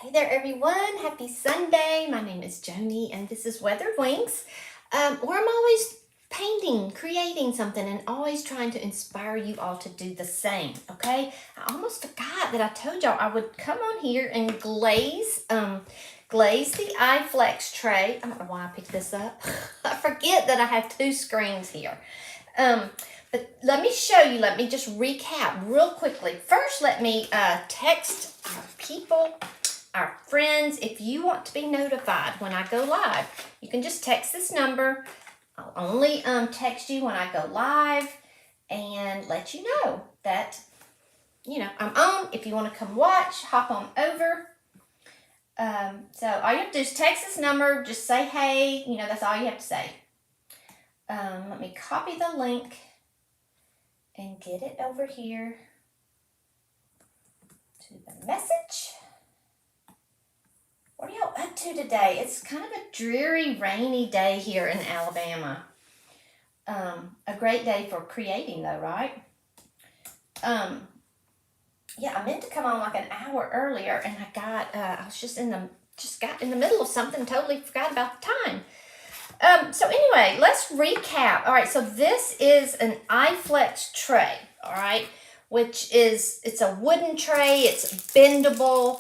Hey there everyone, happy Sunday. My name is Joni and this is Weathered Wings, where I'm always painting, creating something and always trying to inspire you all to do the same, okay? I almost forgot that I told y'all I would come on here and glaze the iFlex tray. I don't know why I picked this up. I forget that I have two screens here. But let me show you, let me just recap real quickly. First, let me text our people, our friends. If you want to be notified when I go live, you can just text this number. I'll only text you when I go live and let you know that, I'm on. If you want to come watch, hop on over. So all you have to do is text this number, just say hey, that's all you have to say. Let me copy the link and get it over here to the message. What are y'all up to today? It's kind of a dreary, rainy day here in Alabama. A great day for creating though, right? Yeah, I meant to come on like an hour earlier and I was just got in the middle of something, totally forgot about the time. So anyway, let's recap. All right, so this is an iFlex tray, all right, it's a wooden tray, it's bendable.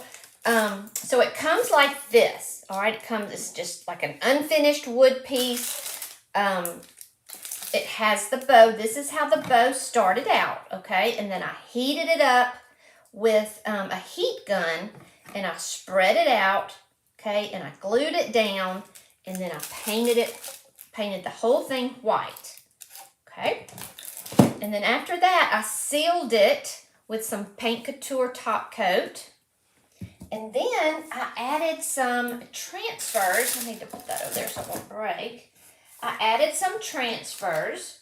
So it comes like this, all right, it's just like an unfinished wood piece. It has the bow. This is how the bow started out, okay, and then I heated it up with a heat gun and I spread it out, okay, and I glued it down. And then I painted the whole thing white, okay? And then after that, I sealed it with some Paint Couture top coat. And then I added some transfers. I need to put that over there so it won't break. I added some transfers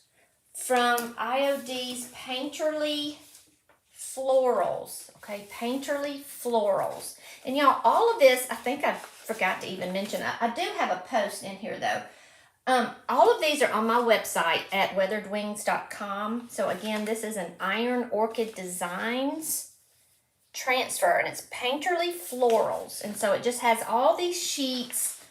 from IOD's Painterly Florals, okay? Painterly Florals. And y'all, all of this, I think I forgot to even mention. I do have a post in here though. All of these are on my website at weatheredwings.com. So again, this is an Iron Orchid Designs transfer and it's Painterly Florals. And so it just has all these sheets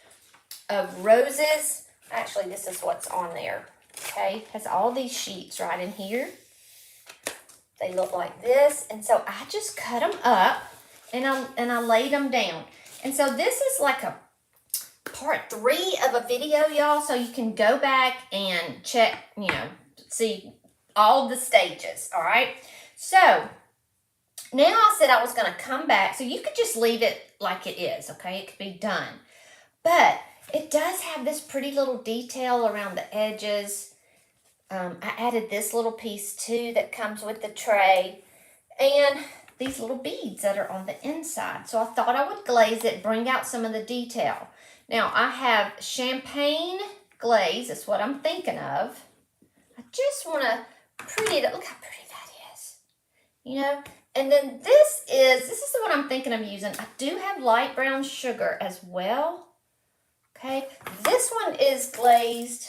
of roses. Actually, this is what's on there. Okay, it has all these sheets right in here. They look like this. And so I just cut them up and I laid them down. And so this is like a part 3 of a video, y'all. So you can go back and check, see all the stages, all right? So now I said I was going to come back. So you could just leave it like it is, okay? It could be done. But it does have this pretty little detail around the edges. I added this little piece too that comes with the tray. And these little beads that are on the inside. So I thought I would glaze it, bring out some of the detail. Now I have champagne glaze, that's what I'm thinking of. I just want to pretty it, look how pretty that is. And then this is the one I'm thinking of using. I do have light brown sugar as well. Okay, this one is glazed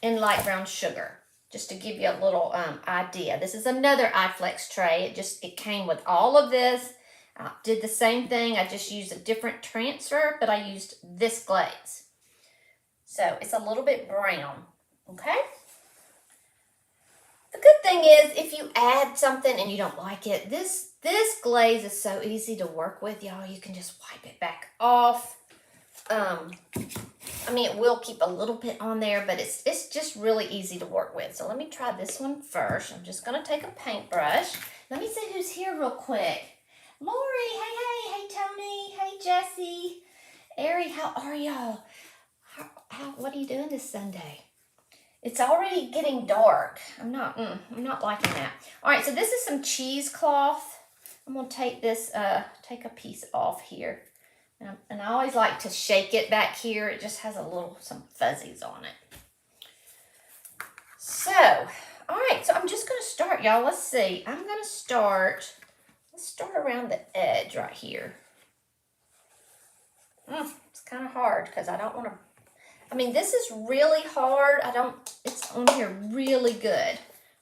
in light brown sugar. Just to give you a little idea. This is another iFlex tray. It came with all of this. I did the same thing. I just used a different transfer, but I used this glaze. So it's a little bit brown, okay? The good thing is if you add something and you don't like it, this glaze is so easy to work with, y'all. You can just wipe it back off. It will keep a little bit on there, but it's just really easy to work with. So let me try this one first. I'm just going to take a paintbrush. Let me see who's here real quick. Lori, hey, Tony, hey, Jesse, Ari, how are y'all? What are you doing this Sunday? It's already getting dark. I'm not liking that. All right, so this is some cheesecloth. I'm going to take this, take a piece off here. And I always like to shake it back here. It just has some fuzzies on it. So, all right. So I'm just going to start, y'all. Let's see. Let's start around the edge right here. It's kind of hard because I don't want to, this is really hard. It's on here really good.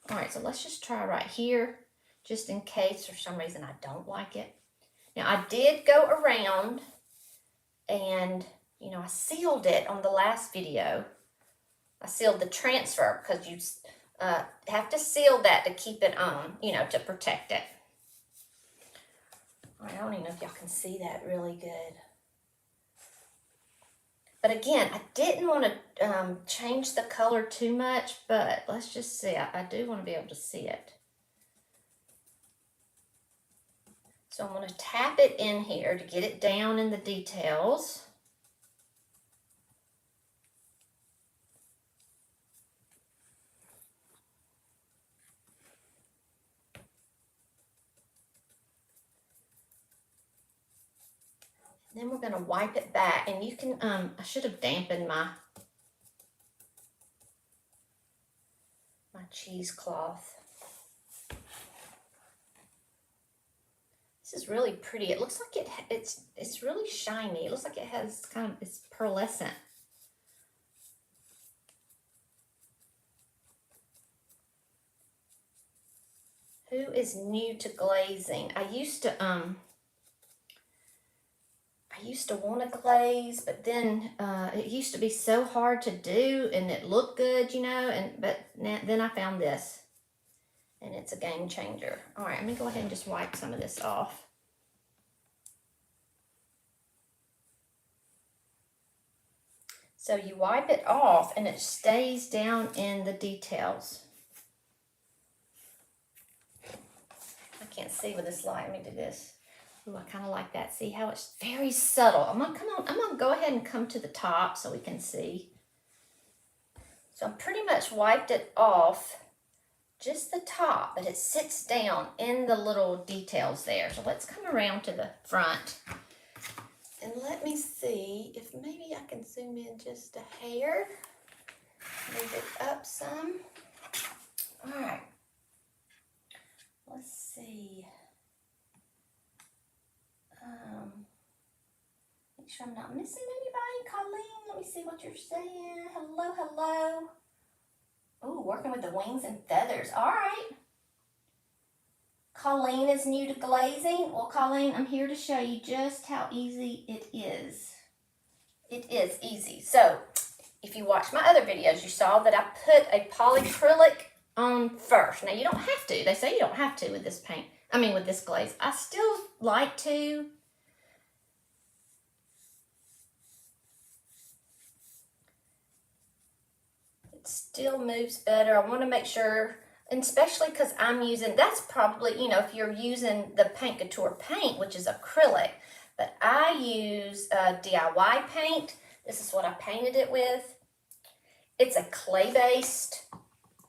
All right. So let's just try right here just in case for some reason I don't like it. Now I did go around and, you know, I sealed it on the last video. I sealed the transfer because you have to seal that to keep it on, you know, to protect it. All right, I don't even know if y'all can see that really good. But again, I didn't want to change the color too much, but let's just see. I do want to be able to see it. So I'm going to tap it in here to get it down in the details. Then we're going to wipe it back, and you can, I should have dampened my cheesecloth. This is really pretty. It looks like it's really shiny. It looks like it has it's pearlescent. Who is new to glazing? I used to want to glaze, but then it used to be so hard to do, and it looked good, you know, but then I found this, and it's a game changer. All right, let me go ahead and just wipe some of this off. So you wipe it off, and it stays down in the details. I can't see with this light. Let me do this. Ooh, I kind of like that. See how it's very subtle. I'm gonna go ahead and come to the top so we can see. So I pretty much wiped it off, just the top, but it sits down in the little details there. So let's come around to the front. And let me see if maybe I can zoom in just a hair. Move it up some. All right. Let's see. Make sure I'm not missing anybody. Colleen, let me see what you're saying. Hello, hello. Ooh, working with the wings and feathers. All right. Colleen is new to glazing. Well, Colleen, I'm here to show you just how easy it is. It is easy. So, if you watched my other videos, you saw that I put a polyacrylic on first. Now, you don't have to. They say you don't have to with this paint. I mean, with this glaze. I still like to. It still moves better. I want to make sure, and especially because I'm using, that's probably, you know, if you're using the Paint Couture paint, which is acrylic, but I use DIY paint. This is what I painted it with. It's a clay-based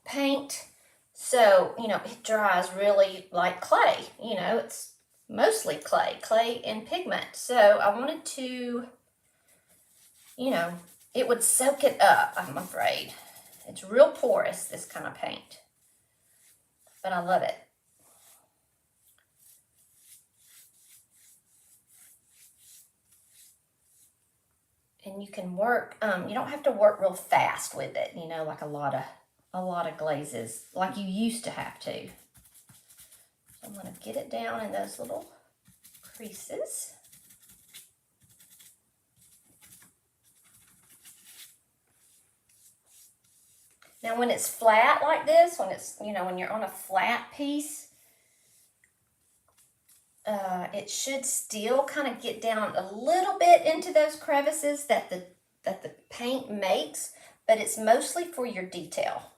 paint, so, you know, it dries really like clay. You know, it's mostly clay and pigment. So I wanted to, you know, it would soak it up, I'm afraid. It's real porous, this kind of paint, but I love it. And you can work, you don't have to work real fast with it, you know, like a lot of glazes, like you used to have to. So I'm going to get it down in those little creases. Now, when it's flat like this, when it's, you know, when you're on a flat piece, it should still kind of get down a little bit into those crevices that the paint makes, but it's mostly for your detail.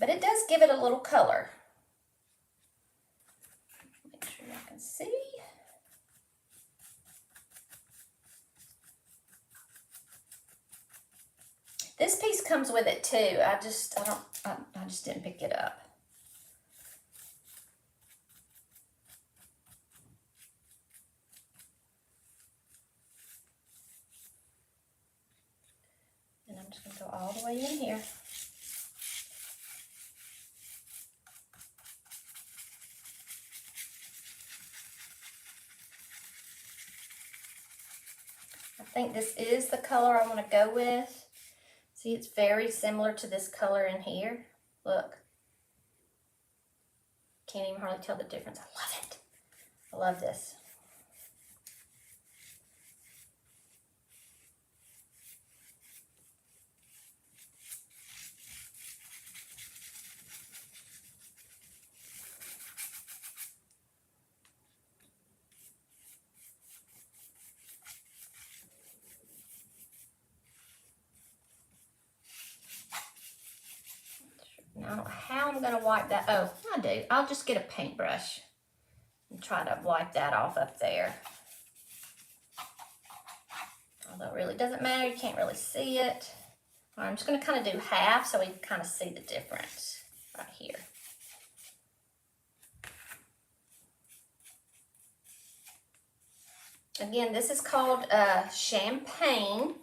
But it does give it a little color. Make sure I can see. This piece comes with it too. I just didn't pick it up. And I'm just going to go all the way in here. I think this is the color I want to go with. See, it's very similar to this color in here. Look. Can't even hardly tell the difference. I love it. I love this. Now, I don't know how I'm going to wipe that. Oh, I do. I'll just get a paintbrush and try to wipe that off up there. Although it really doesn't matter. You can't really see it. All right, I'm just going to kind of do half so we can kind of see the difference right here. Again, this is called Champagne,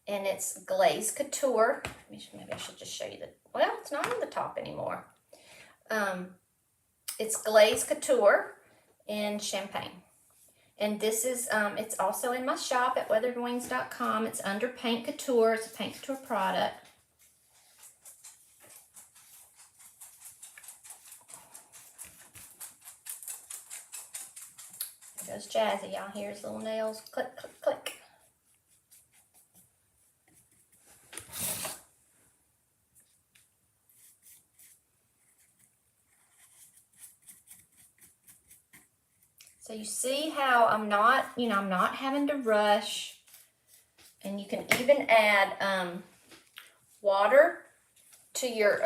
and it's Glaze Couture. Maybe I should just show you the, well, it's not on the top anymore. It's Glaze Couture in Champagne. And this is, it's also in my shop at weatheredwings.com. It's under Paint Couture. It's a Paint Couture product. There goes Jazzy. Y'all hear his little nails click, click, click. So you see how I'm not, I'm not having to rush. And you can even add water to your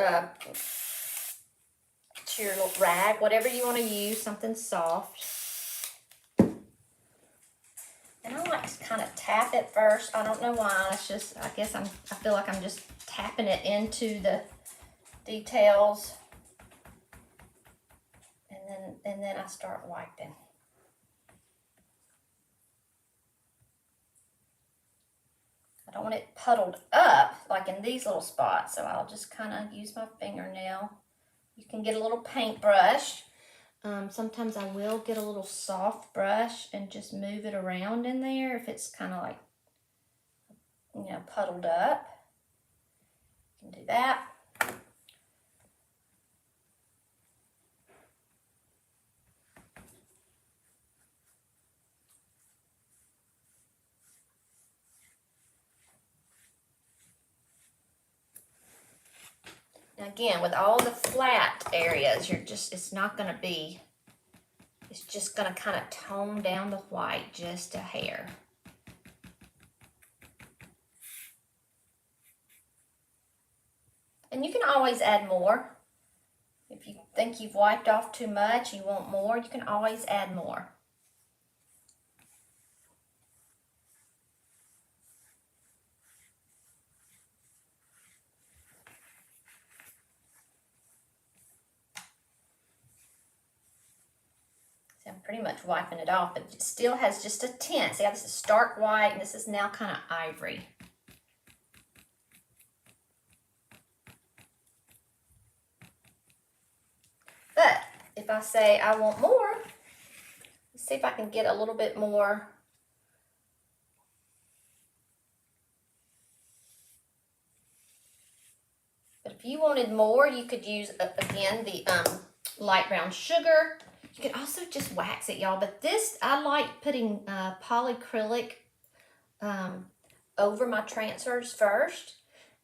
little rag, whatever you want to use, something soft. And I like to kind of tap it first. I don't know why. It's just, I guess I feel like I'm just tapping it into the details. And then I start wiping. I don't want it puddled up like in these little spots, so I'll just kind of use my fingernail. You can get a little paintbrush. Sometimes I will get a little soft brush and just move it around in there if it's kind of like, puddled up. You can do that. Now again, with all the flat areas, it's not going to be, it's just going to kind of tone down the white just a hair. And you can always add more. If you think you've wiped off too much, you want more, you can always add more. I'm pretty much wiping it off, but it still has just a tint. See how this is stark white and this is now kind of ivory. But if I say I want more, let's see if I can get a little bit more. But if you wanted more, you could use, again, the light brown sugar. You can also just wax it, y'all. But this, I like putting polyacrylic over my transfers first.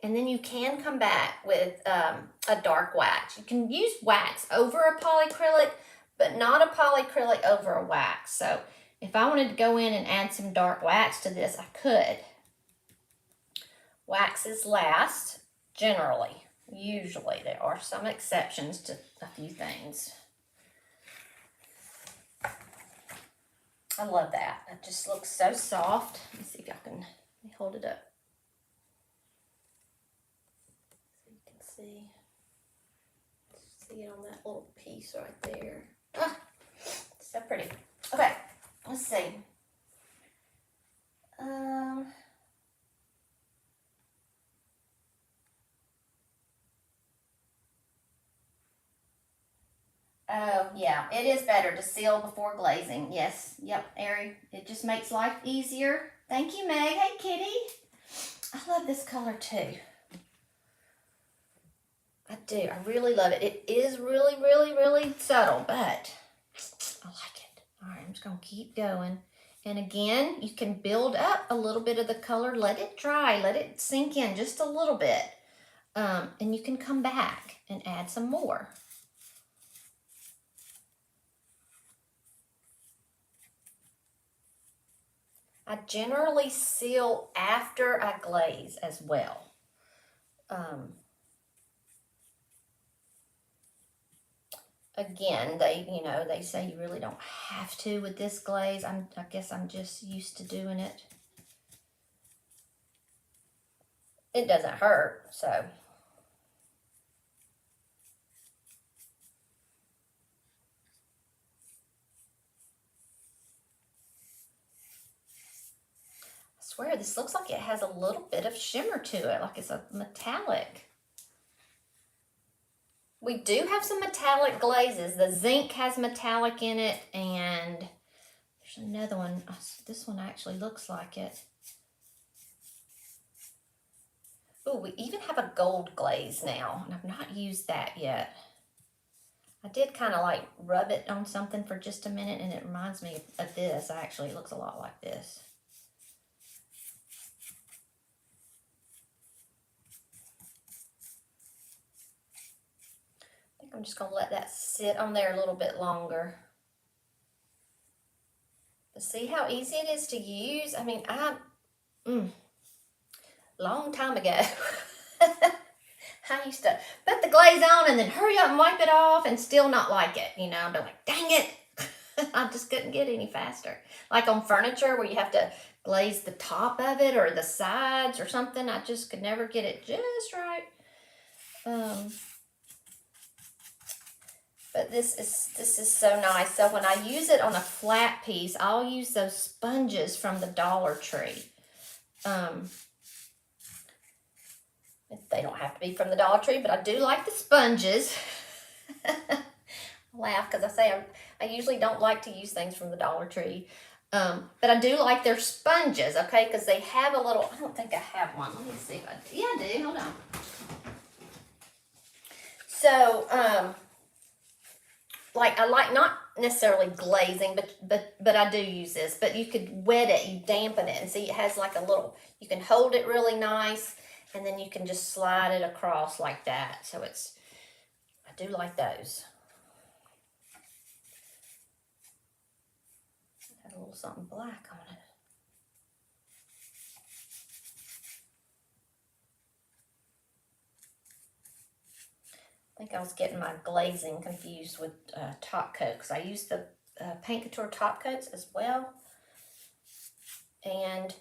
And then you can come back with a dark wax. You can use wax over a polyacrylic, but not a polyacrylic over a wax. So if I wanted to go in and add some dark wax to this, I could. Waxes last, generally. Usually. There are some exceptions to a few things. I love that. It just looks so soft. Let me see if y'all can hold it up. So you can see it on that little piece right there. Ah, so pretty. Okay, let's see. Oh, yeah, it is better to seal before glazing. Yes, yep, Ari. It just makes life easier. Thank you, Meg. Hey, kitty. I love this color, too. I do. I really love it. It is really, really, really subtle, but I like it. All right, I'm just gonna keep going. And again, you can build up a little bit of the color, let it dry, let it sink in just a little bit. And you can come back and add some more. I generally seal after I glaze as well. Again, they say you really don't have to with this glaze. I guess I'm just used to doing it. It doesn't hurt, so. I swear this looks like it has a little bit of shimmer to it, like it's a metallic. We do have some metallic glazes. The zinc has metallic in it, and there's another one. This one actually looks like it. Oh, we even have a gold glaze now, and I've not used that yet. I did kind of like rub it on something for just a minute, and it reminds me of this. Actually, it looks a lot like this. I think I'm just going to let that sit on there a little bit longer. But see how easy it is to use? I mean, long time ago, I used to put the glaze on and then hurry up and wipe it off and still not like it. You know, I'd be like, dang it. I just couldn't get any faster. Like on furniture where you have to glaze the top of it or the sides or something. I just could never get it just right. But this is so nice. So when I use it on a flat piece, I'll use those sponges from the Dollar Tree. They don't have to be from the Dollar Tree, but I do like the sponges. I laugh because I say I usually don't like to use things from the Dollar Tree. But I do like their sponges, okay? Because they have a little, I don't think I have one. Let me see if I do. Yeah, I do. Hold on. So, like I like not necessarily glazing, but I do use this. But you could wet it, you dampen it, and see it has like a little. You can hold it really nice, and then you can just slide it across like that. So I do like those. It had a little something black on it. I think I was getting my glazing confused with top coat because I use the Paint Couture top coats as well. And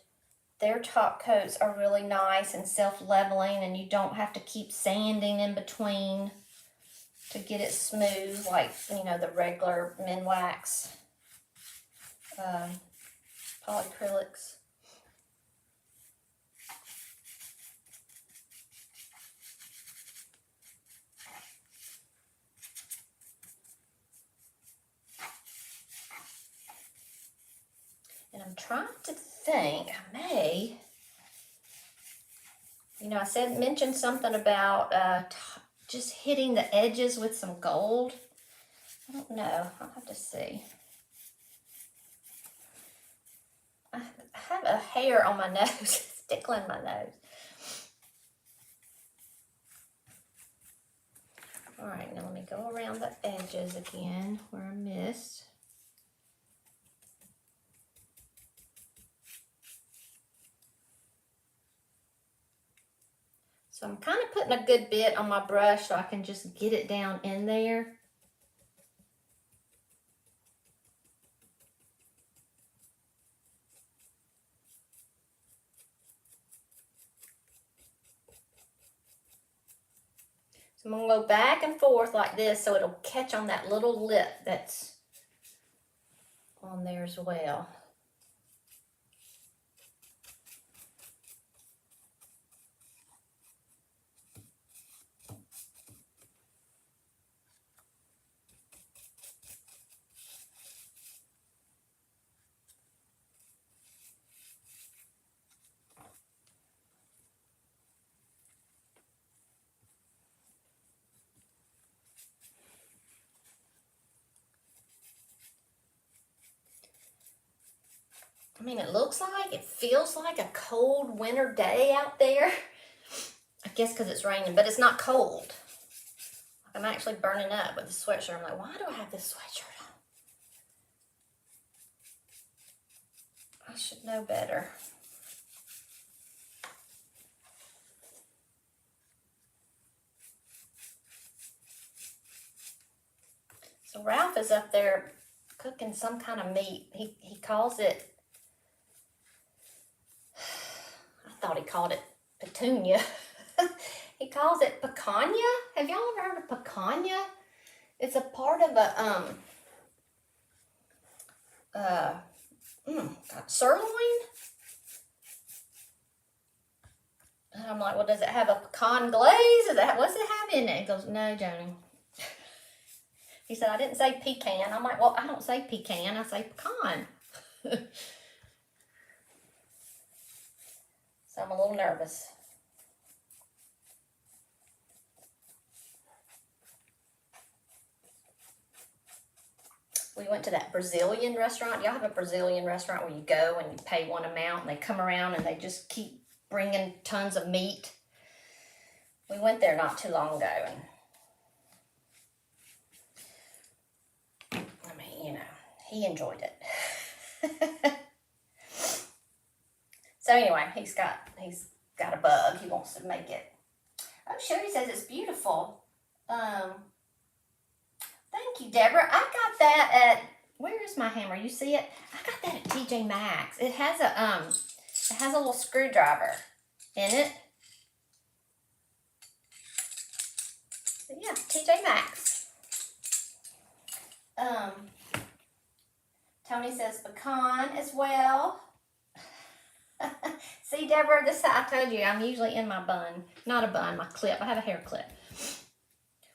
their top coats are really nice and self-leveling, and you don't have to keep sanding in between to get it smooth like, you know, the regular Minwax polyacrylics. And I'm trying to think, I may, you know, I mentioned something about just hitting the edges with some gold. I don't know, I'll have to see. I have a hair on my nose, it's tickling my nose. All right, now let me go around the edges again where I missed. So I'm kind of putting a good bit on my brush so I can just get it down in there. So I'm going to go back and forth like this so it'll catch on that little lip that's on there as well. mean, it feels like a cold winter day out there. I guess because it's raining, but it's not cold. I'm actually burning up with the sweatshirt. I'm like, why do I have this sweatshirt on? I should know better. So Ralph is up there cooking some kind of meat. He calls it, I thought he called it petunia. He calls it picanha. Have y'all ever heard of picanha? It's a part of a sirloin. And I'm like, well, does it have a pecan glaze? What's it have in it? He goes, no, Joni. He said, I didn't say pecan. I'm like, well, I don't say pecan, I say pecan. So I'm a little nervous. We went to that Brazilian restaurant. Y'all have a Brazilian restaurant where you go and you pay one amount and they come around and they just keep bringing tons of meat. We went there not too long ago, and I mean, you know, he enjoyed it. So anyway, he's got a bug. He wants to make it. Oh, Sherry says it's beautiful. Thank you, Deborah. I got that at, where is my hammer? You see it? I got that at TJ Maxx. It has a little screwdriver in it. But yeah, TJ Maxx. Tony says pecan as well. See, Deborah, I told you, I'm usually in my bun. Not a bun, my clip. I have a hair clip.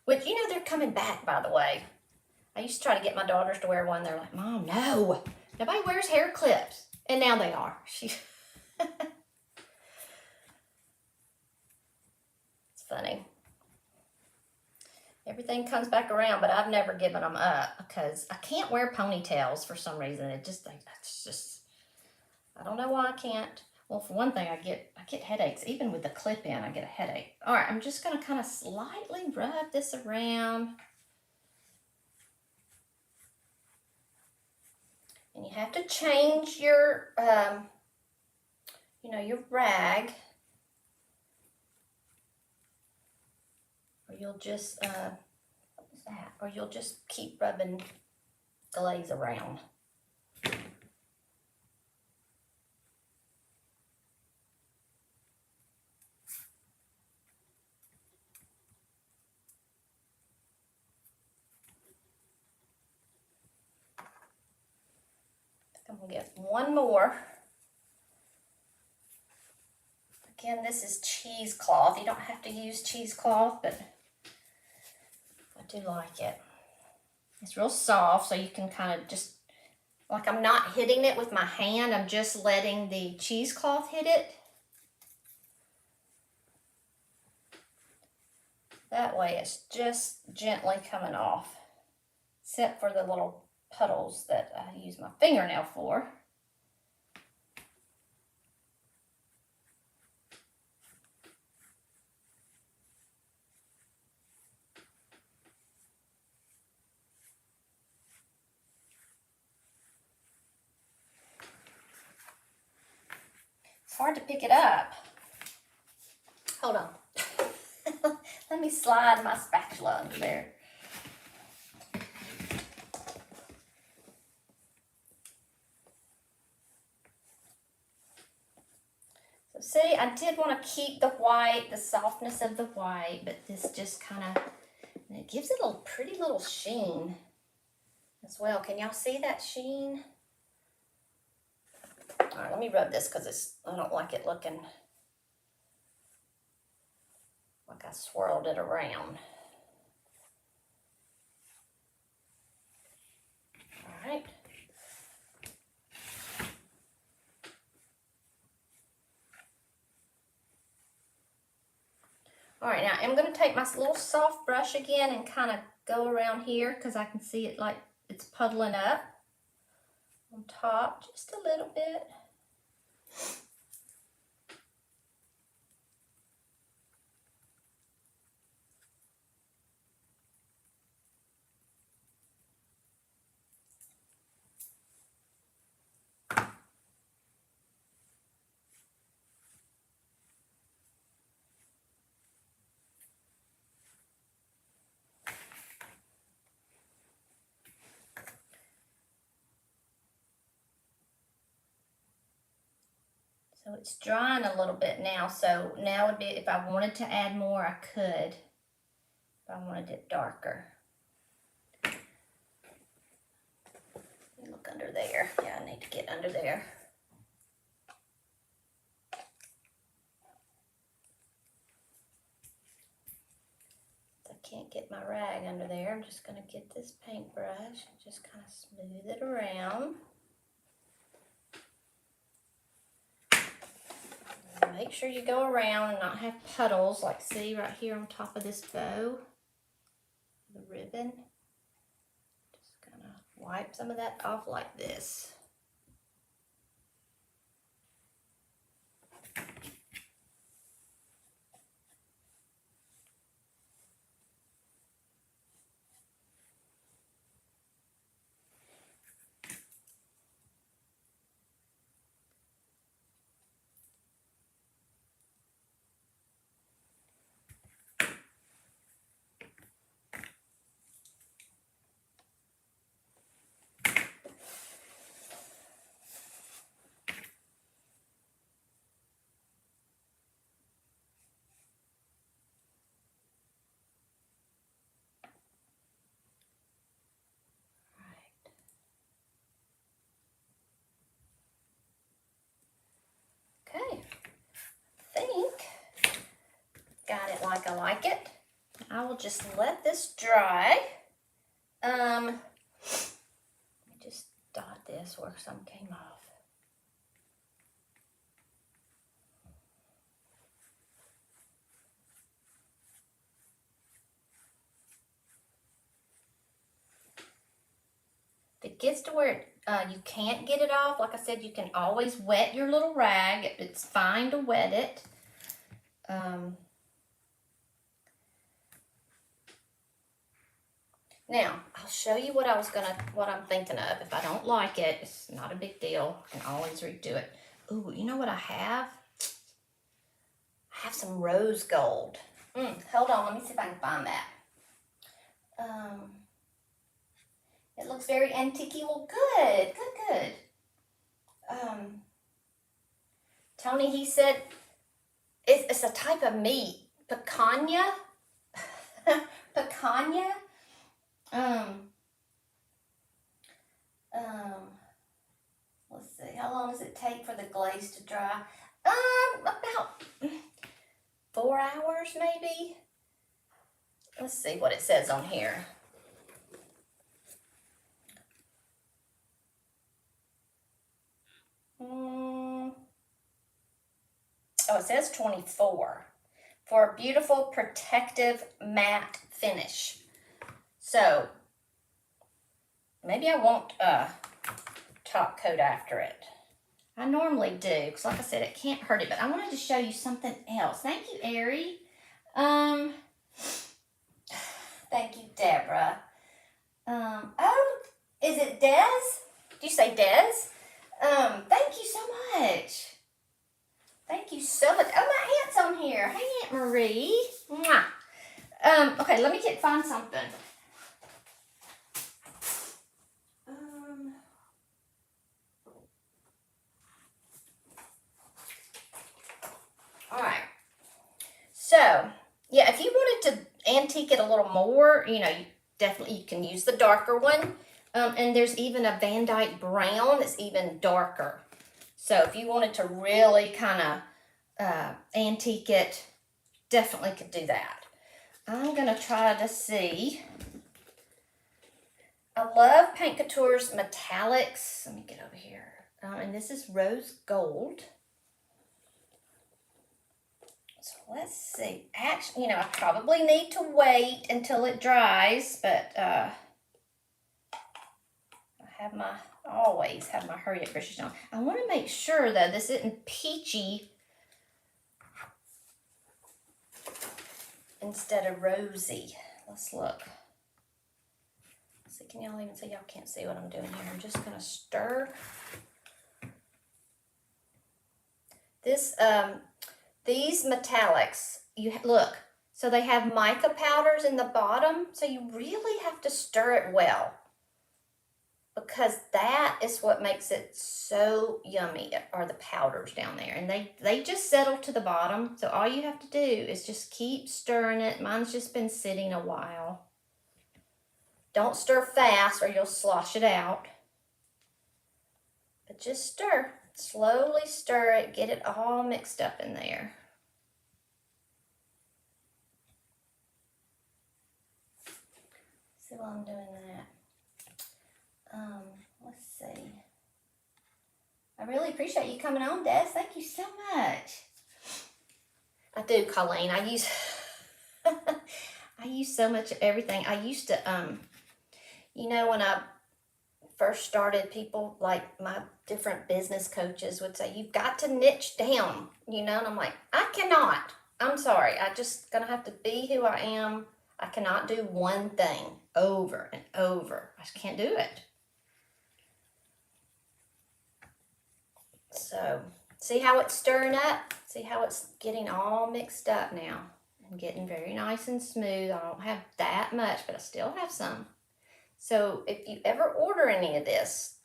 Which, you know, they're coming back, by the way. I used to try to get my daughters to wear one. They're like, Mom, no. Nobody wears hair clips. And now they are. It's funny. Everything comes back around, but I've never given them up because I can't wear ponytails for some reason. I don't know why I can't. Well, for one thing, I get headaches. Even with the clip in, I get a headache. All right, I'm just going to kind of slightly rub this around. And you have to change your, your rag. Or you'll just, what is that? Or you'll just keep rubbing glaze around. I'm going to get one more. Again, this is cheesecloth. You don't have to use cheesecloth, but I do like it. It's real soft, so you can kind of just, like, I'm not hitting it with my hand. I'm just letting the cheesecloth hit it. That way it's just gently coming off, except for the little puddles that I use my fingernail for. It's hard to pick it up. Hold on. Let me slide my spatula under there. So see, I did want to keep the white, the softness of the white, but this just kind of, it gives it a pretty little sheen as well. Can y'all see that sheen? All right, let me rub this because I don't like it looking like I swirled it around. All right. All right, now I'm going to take my little soft brush again and kind of go around here because I can see it like it's puddling up. on top, just a little bit. So it's drying a little bit now, so now would be, if I wanted to add more, I could, if I wanted it darker. Look under there. Yeah, I need to get under there. I can't get my rag under there. I'm just going to get this paintbrush and just kind of smooth it around. Make sure you go around and not have puddles, like see right here on top of this bow, the ribbon. Just kind of wipe some of that off like this. Okay, I think got it like I like it. I will just let this dry. Just dot this where some came off. If it gets to where you can't get it off, like I said, you can always wet your little rag. It's fine to wet it. Now, I'll show you what I'm thinking of. If I don't like it, it's not a big deal. I can always redo it. Ooh, you know what I have? I have some rose gold. Hold on, let me see if I can find that. It looks very antique-y. Well, good. Tony, he said it's a type of meat. Picanha? Picanha? Let's see, how long does it take for the glaze to dry? About 4 hours maybe. Let's see what it says on here. Oh, it says 24 for a beautiful protective matte finish. So maybe I won't top coat after it. I normally do, because like I said, it can't hurt it, but I wanted to show you something else. Thank you, Ari. Thank you, Deborah. Oh, is it Des? Do you say Des? Thank you so much. Thank you so much. Oh, my aunt's on here. Hey, Aunt Marie. Mwah. Okay, let me find something. All right. So, yeah, if you wanted to antique it a little more, you definitely can use the darker one. And there's even a Van Dyke brown that's even darker. So if you wanted to really kind of antique it, definitely could do that. I'm going to try to see. I love Paint Couture's metallics. Let me get over here. And this is rose gold. So let's see. Actually, I probably need to wait until it dries, but I always have my hurry up brushes on. I want to make sure though this isn't peachy instead of rosy. Let's look. See, can y'all even see? Y'all can't see what I'm doing here. I'm just gonna stir. This these metallics, look. So they have mica powders in the bottom, so you really have to stir it well, because that is what makes it so yummy, are the powders down there. And they just settle to the bottom, so all you have to do is just keep stirring it. Mine's just been sitting a while. Don't stir fast or you'll slosh it out. But just stir. Slowly stir it, get it all mixed up in there. See while I'm doing that. Let's see. I really appreciate you coming on, Des. Thank you so much. I do, Colleen. I use I use so much of everything. I used to you know, when I first started, people like my different business coaches would say, you've got to niche down, you know, and I'm like, I cannot. I'm sorry. I just gonna have to be who I am. I cannot do one thing over and over. I just can't do it. So, see how it's stirring up? See how it's getting all mixed up now and getting very nice and smooth. I don't have that much, but I still have some. So if you ever order any of this,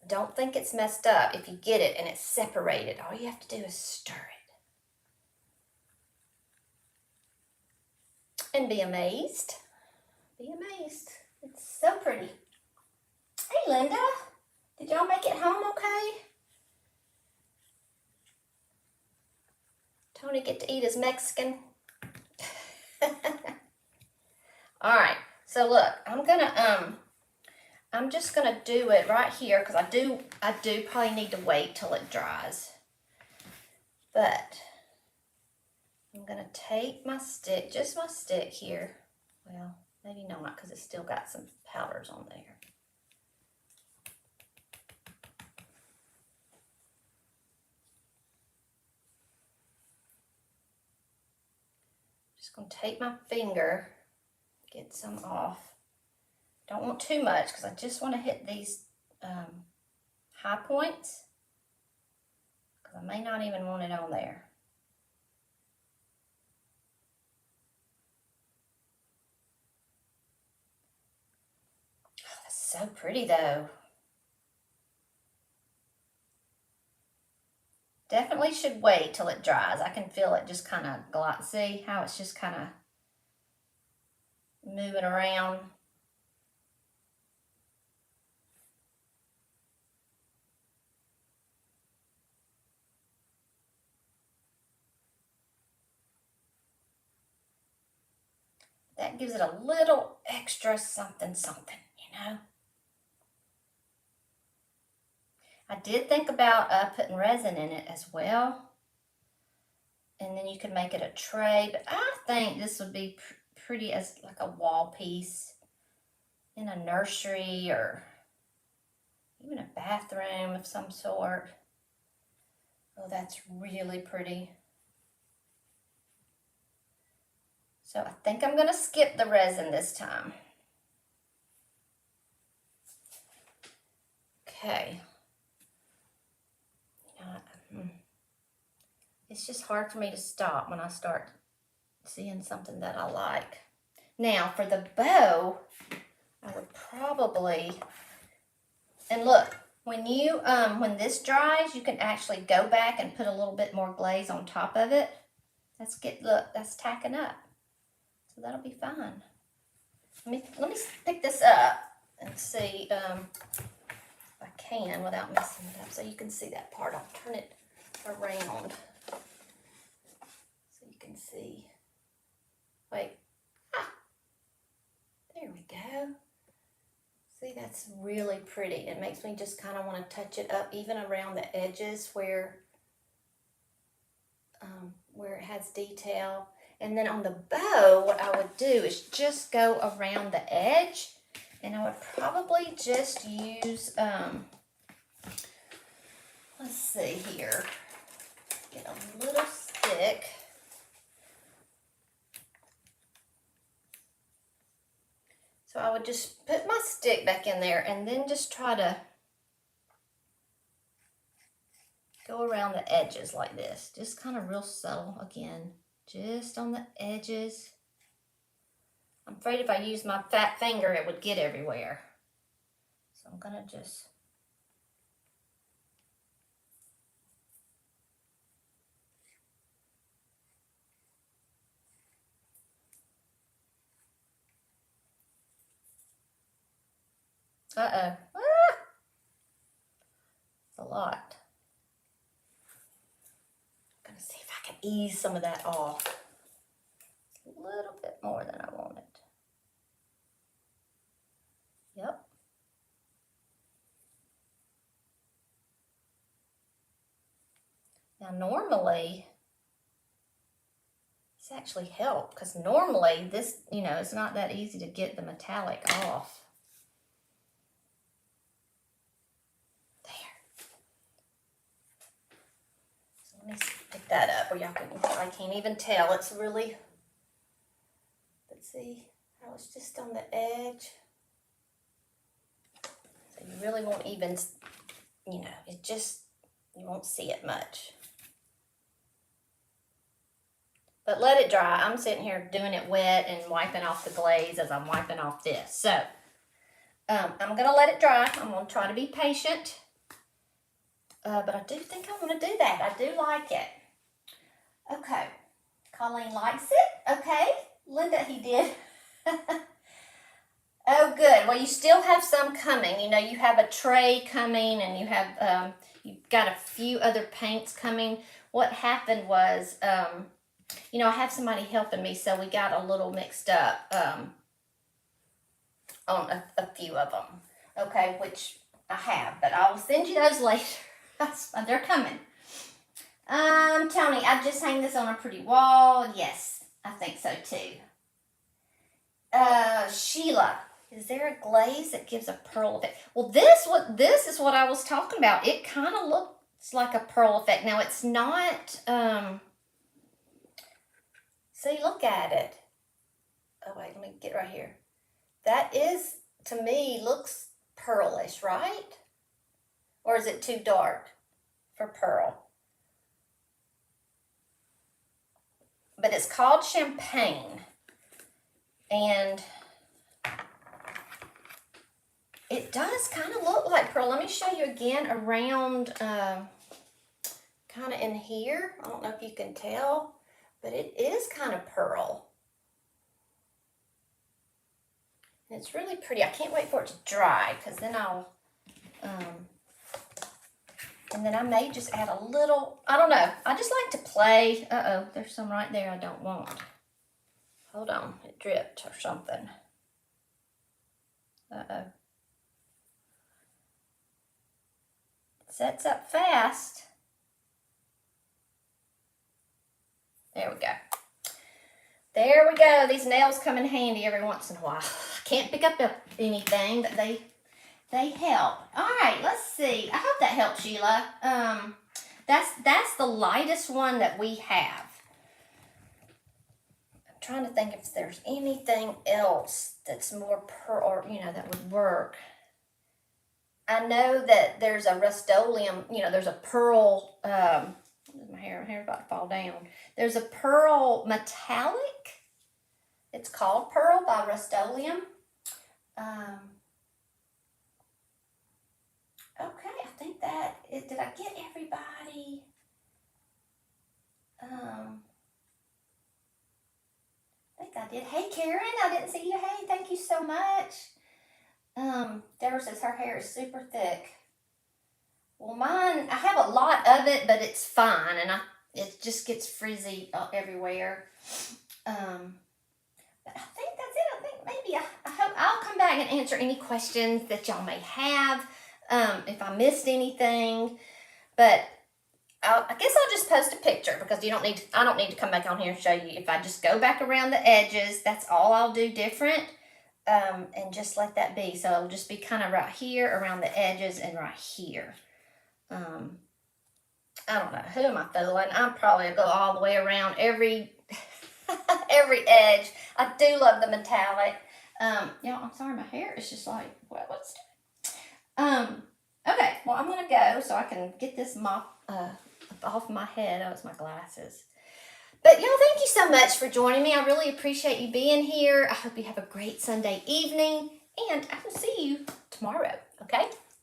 don't think it's messed up. If you get it and it's separated, all you have to do is stir it. And be amazed. Be amazed. It's so pretty. Hey, Linda. Did y'all make it home okay? Tony get to eat his Mexican. All right. So look, I'm just gonna do it right here, because I do probably need to wait till it dries. But I'm gonna take my stick, just my stick here. Well, maybe not, because it's still got some powders on there. Just gonna take my finger, get some off. Don't want too much, because I just want to hit these high points, because I may not even want it on there. Oh, that's so pretty though. Definitely should wait till it dries. I can feel it just kind of glide. See how it's just kind of moving around. That gives it a little extra something, you know. I did think about putting resin in it as well. And then you could make it a tray, but I think this would be pretty as like a wall piece in a nursery or even a bathroom of some sort. Oh, that's really pretty. So I think I'm gonna skip the resin this time. Okay. It's just hard for me to stop when I start seeing something that I like. Now for the bow, I would probably, and look, when when this dries, you can actually go back and put a little bit more glaze on top of it. Look, that's tacking up. So that'll be fine. Let me pick this up and see if I can without messing it up, so you can see that part. I'll turn it around so you can see. Wait. There we go. See, that's really pretty. It makes me just kind of want to touch it up even around the edges where it has detail. And then on the bow, what I would do is just go around the edge And I would probably just use, let's see here, get a little stick. So I would just put my stick back in there and then just try to go around the edges like this. Just kind of real subtle again, just on the edges. I'm afraid if I use my fat finger, it would get everywhere. So I'm gonna just uh-oh. Ah! It's a lot. I'm gonna see if I can ease some of that off. A little bit more than I wanted. Yep. Now normally, this actually helped because normally this, you know, it's not that easy to get the metallic off. Let me pick that up where y'all can, I can't even tell. It's really, let's see how it's just on the edge. So you really won't even, you know, it just, you won't see it much. But let it dry. I'm sitting here doing it wet and wiping off the glaze as I'm wiping off this. So I'm going to let it dry. I'm going to try to be patient. But I do think I want to do that. I do like it. Okay. Colleen likes it. Okay. Linda, he did. Oh, good. Well, you still have some coming. You know, you have a tray coming and you have, you've got a few other paints coming. What happened was, you know, I have somebody helping me, so we got a little mixed up on a few of them. Okay, which I have, but I'll send you those later. They're coming. Tony, I just hang this on a pretty wall. Yes, I think so too. Sheila, is there a glaze that gives a pearl effect? Well, this is what I was talking about. It kind of looks like a pearl effect. Now it's not. See, look at it. Oh wait, let me get right here. That is, to me, looks pearlish, right? Or is it too dark for pearl? But it's called Champagne. And it does kind of look like pearl. Let me show you again around, kind of in here. I don't know if you can tell, but it is kind of pearl. And it's really pretty. I can't wait for it to dry because then I'll, and then I may just add a little, I don't know. I just like to play. Uh-oh, there's some right there I don't want. Hold on, it dripped or something. Uh-oh. It sets up fast. There we go. There we go. These nails come in handy every once in a while. I can't pick up anything, but they help. All right, let's see. I hope that helps, Sheila. That's the lightest one that we have. I'm trying to think if there's anything else that's more pearl, or you know, that would work. I know that there's a Rust-Oleum, you know, there's a pearl, my hair about to fall down. There's a pearl metallic. It's called Pearl by Rust-Oleum. Okay, I think that it, did I get everybody? I think I did. Hey, Karen, I didn't see you. Hey, thank you so much. Deborah says her hair is super thick. Well, mine, I have a lot of it, but it's fine, and it just gets frizzy everywhere. But I think that's it. I think maybe I hope I'll come back and answer any questions that y'all may have. If I missed anything, but I guess I'll just post a picture because I don't need to come back on here and show you. If I just go back around the edges, that's all I'll do different. and just let that be. So it'll just be kind of right here around the edges and right here. I don't know. Who am I fooling? I'm probably going to go all the way around every every edge. I do love the metallic. Y'all, I'm sorry, my hair is just like, what's okay, well, I'm going to go so I can get this mop off my head. Oh, it's my glasses. But y'all, thank you so much for joining me. I really appreciate you being here. I hope you have a great Sunday evening, and I will see you tomorrow, okay?